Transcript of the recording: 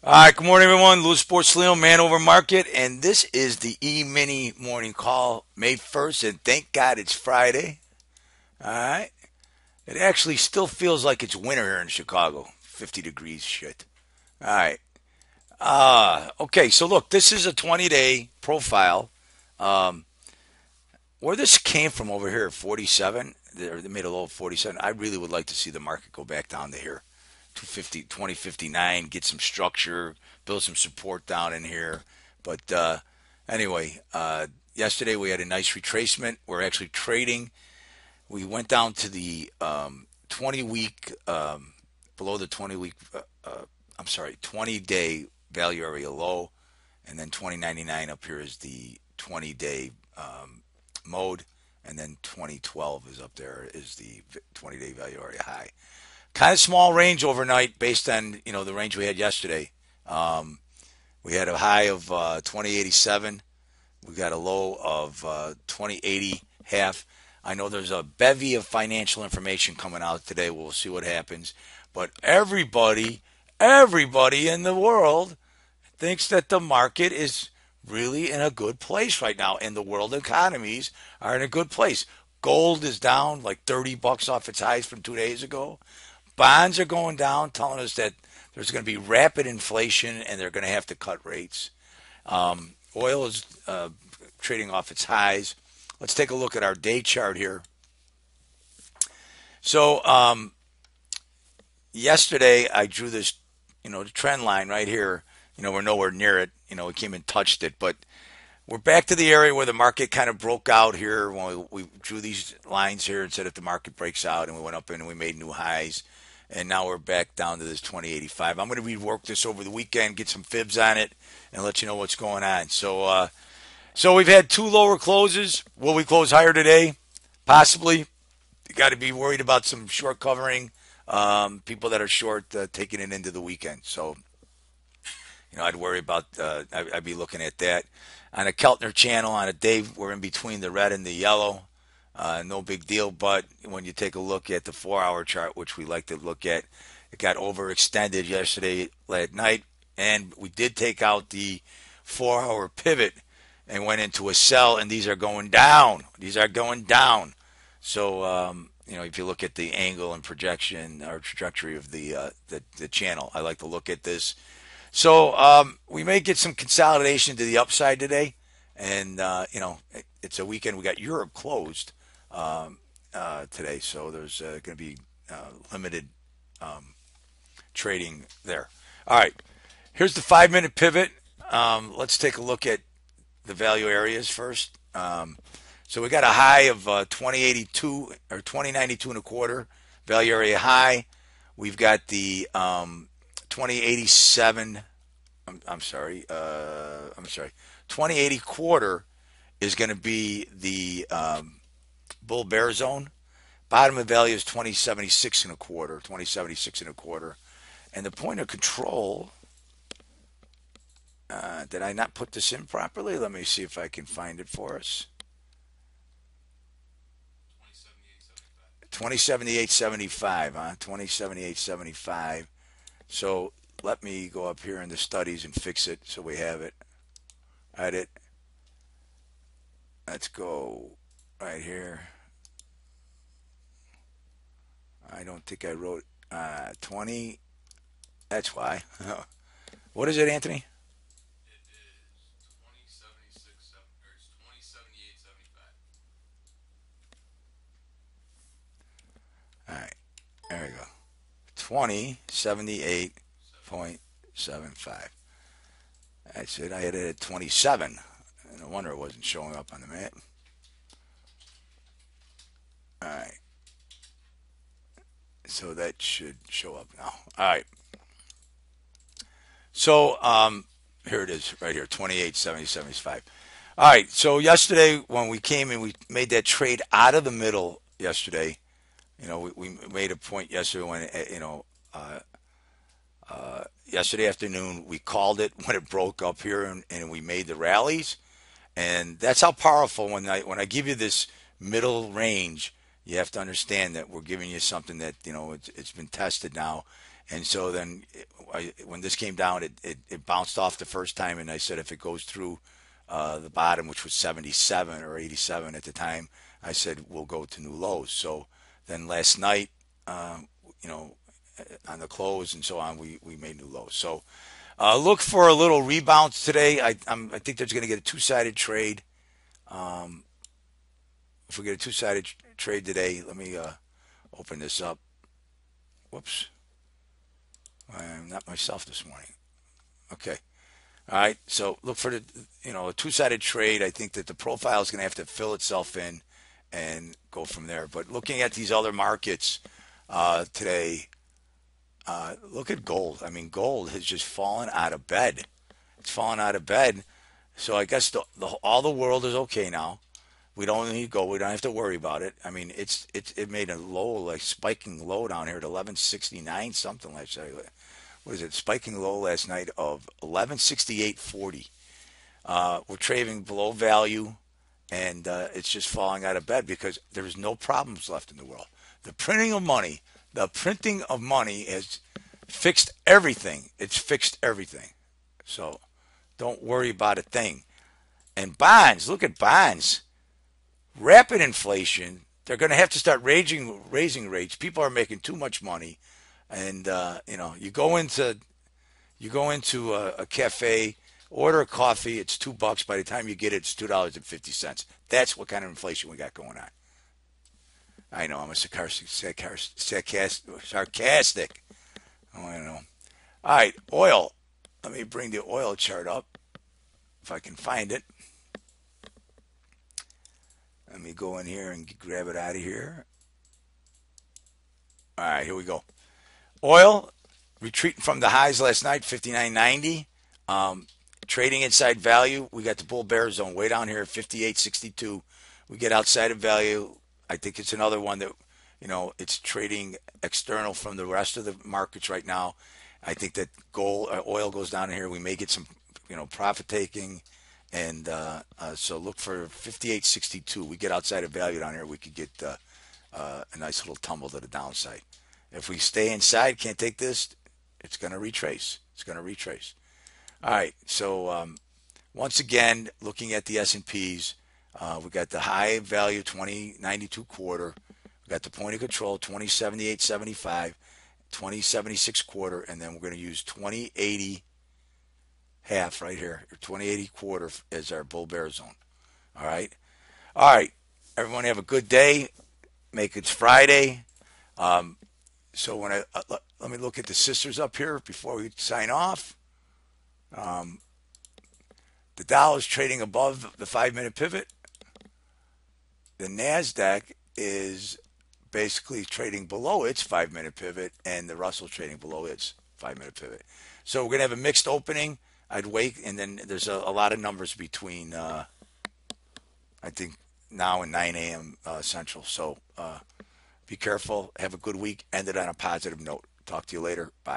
All right, good morning, everyone. Louis Sports Leon, Man Over Market, and this is the E-Mini Morning Call, May 1st, and thank God it's Friday. All right. It actually still feels like it's winter here in Chicago. 50 degrees shit. All right. Okay, so look, this is a 20-day profile. Um, where this came from over here at 47, they made a low of 47. I really would like to see the market go back down to here. 250, 2059, get some structure, build some support down in here. But anyway, yesterday we had a nice retracement. We're actually trading. We went down to the 20 week, below the 20 week, I'm sorry, 20-day value area low. And then 2099 up here is the 20-day mode. And then 2012 is up there is the 20-day value area high. Kind of small range overnight based on the range we had yesterday. Um, we had a high of 2087. We got a low of 2080 half. I know there's a bevy of financial information coming out today. We'll see what happens. But everybody in the world thinks that the market is really in a good place right now, and the world economies are in a good place. Gold is down like $30 off its highs from 2 days ago. Bonds are going down, telling us that there's going to be rapid inflation and they're going to have to cut rates. Oil is trading off its highs. Let's take a look at our day chart here. So yesterday I drew this, the trend line right here. We're nowhere near it. We came and touched it, but we're back to the area where the market kind of broke out here when we drew these lines here and said if the market breaks out, and we went up and we made new highs. And now we're back down to this 2085. I'm going to rework this over the weekend, get some fibs on it, and let you know what's going on. So we've had two lower closes. Will we close higher today? Possibly. You got to be worried about some short covering, people that are short taking it into the weekend. So I'd worry about. I'd be looking at that on a Keltner channel on a day we're in between the red and the yellow. No big deal, but when you take a look at the 4 hour chart, which we like to look at, it got overextended yesterday at night, and we did take out the 4 hour pivot and went into a sell, and these are going down. These are going down. So, if you look at the angle and projection or trajectory of the channel, I like to look at this. So we may get some consolidation to the upside today, and it's a weekend. We got Europe closed today, so there's going to be limited trading there. All right, here's the 5 minute pivot. Let's take a look at the value areas first. So we got a high of 2082 or 2092 and a quarter value area high. We've got the 2087. I'm sorry. I'm sorry. 2080 quarter is going to be the bull bear zone. Bottom of the value is 2076 and a quarter. 2076 and a quarter. And the point of control. Did I not put this in properly? Let me see if I can find it for us. 2078.75, huh? 2078.75. So let me go up here in the studies and fix it so we have it. Edit. Let's go right here. I don't think I wrote 20. That's why. What is it, Anthony? All right. There we go. 2078.75. That's it. I had it at 27. No wonder it wasn't showing up on the map. All right. So that should show up now. All right. So here it is right here, 28.70.75. All right. So yesterday when we came in, we made that trade out of the middle yesterday. We made a point yesterday when uh, yesterday afternoon we called it when it broke up here, and we made the rallies, and that's how powerful when I give you this middle range, you have to understand that we're giving you something that it's been tested now, And so then when this came down, it bounced off the first time, and I said if it goes through the bottom, which was 77 or 87 at the time, I said we'll go to new lows. So then last night, you know, on the close and so on, we made new lows. So look for a little rebound today. I think there's going to get a two-sided trade. Um, if we get a two-sided trade today, let me open this up. Whoops, I'm not myself this morning. Okay. All right. So look for a two-sided trade. I think that the profile is going to have to fill itself in and go from there. But looking at these other markets today, look at gold. I mean, gold has just fallen out of bed. It's fallen out of bed. So I guess all the world is okay now. We don't need gold. We don't have to worry about it. I mean, it made a low, like spiking low down here at 1169 something like that. What is it? Spiking low last night of 1168.40. We're trading below value, and it's just falling out of bed because there's no problems left in the world. The printing of money has fixed everything. It's fixed everything. So don't worry about a thing. And bonds, look at bonds. Rapid inflation. They're going to have to start raising rates. People are making too much money, and you go into a cafe, order a coffee. It's $2. By the time you get it, it's $2.50. That's what kind of inflation we got going on. I know I'm a sarcastic. Oh, I don't know. All right, oil. Let me bring the oil chart up if I can find it. Let me go in here and grab it out of here. All right, here we go. Oil retreating from the highs last night, 59.90. Trading inside value. We got the bull bear zone way down here, 58.62. We get outside of value. I think it's another one that, it's trading external from the rest of the markets right now. I think that oil goes down here. We may get some, profit taking. And so look for 58.62. We get outside of value down here. We could get a nice little tumble to the downside. If we stay inside, can't take this, it's going to retrace. It's going to retrace. All right. So once again, looking at the S&Ps, we got the high value 2092 quarter. We got the point of control 2078.75, 2076 quarter, and then we're going to use 2080 half right here, or 2080 quarter as our bull bear zone. All right. All right. Everyone have a good day. Make it Friday. So when let me look at the sisters up here before we sign off. The Dow is trading above the 5-minute pivot. The Nasdaq is basically trading below its 5-minute pivot, and the Russell trading below its 5-minute pivot. So we're gonna have a mixed opening. I'd wait, and then there's a lot of numbers between I think now and 9 a.m. Central. So be careful. Have a good week. End it on a positive note. Talk to you later. Bye.